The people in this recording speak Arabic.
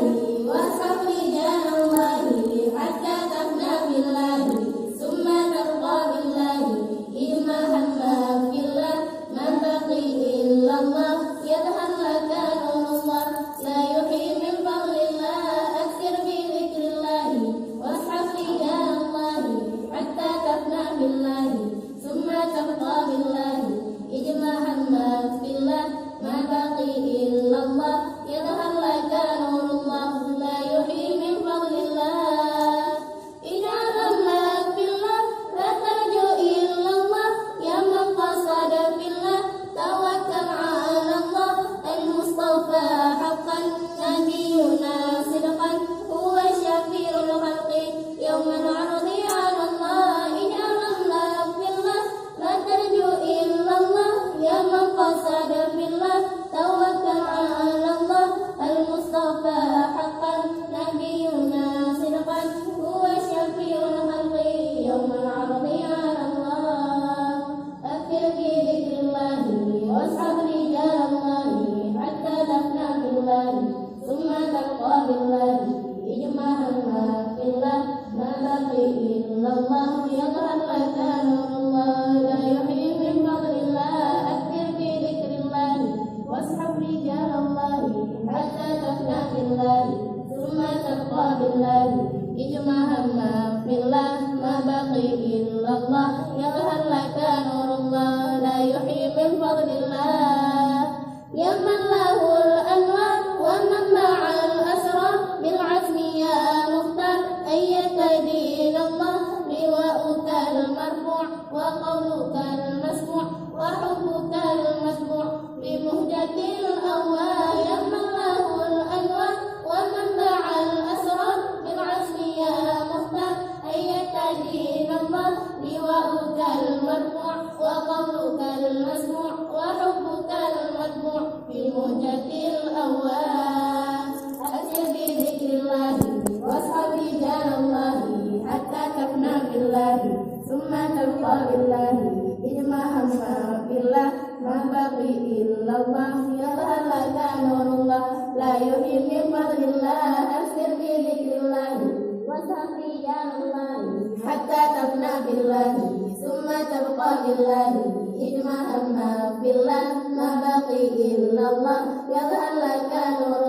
بالله واسحب رجال الله حتى تفنى بالله ثم ترضى بالله إجمع همك بالله ما بقي إلا الله يظهر لك نور الله لا يحيي من فضل الله أكثر بذكر الله واسحب رجال الله حتى تفنى بالله ثم ترضى بالله اجمع همك بالله ما بقي إلا الله يظهر لك نور الله لا يحيي من فضل الله اجعل همك بالله لا ترجو إلا الله يا من قصد بالله توكل على الله المصطفى حقا نبينا صدقا هو شفيع الخلق يوم العرض على الله اجعل همك بالله لا ترجو إلا الله يا من قصد بالله توكل على الله المصطفى حقا نبينا صدقا هو شفيع الخلق يوم العرض على الله أكثر بذكر الله واسحب رجال الله حتى تفنى بالله ثم تلقى بالله اجمع همك بالله ما بقي إلا الله يظهر لك نور الله لا يحيي من فضل الله أكثر بذكر الله واسحب رجال الله حتى تفنى بالله ثم تلقى بالله اجمع همك بالله ما بقي إلا الله يظهر لك نور الله لا يحيي من فضل الله يا من له الأنوار ومن مع الأسرار بالعزم يا مختار أية دين الله لواؤك المرفوع وقولك المسموع وحبك المشروع بمهجة الأوى يا من له الأنوار ومن مع الأسرار بالعزم يا مختار أية دين الله لواؤك المرفوع وقولك المسموع وحبك المتبوع بمهجة الأوى أكثر بذكر الله واسحب رجال الله حتى تفنى بالله ثم تلقى بالله اجمع همك بالله ما بقي إلا الله يظهر لك نور الله لا يحيي من فضل الله أكثر بذكر الله واسحب رجال الله حتى تفنى بالله ثم تبقى بالله اجمع همك بالله ما بقي إلا الله يظهر لك نور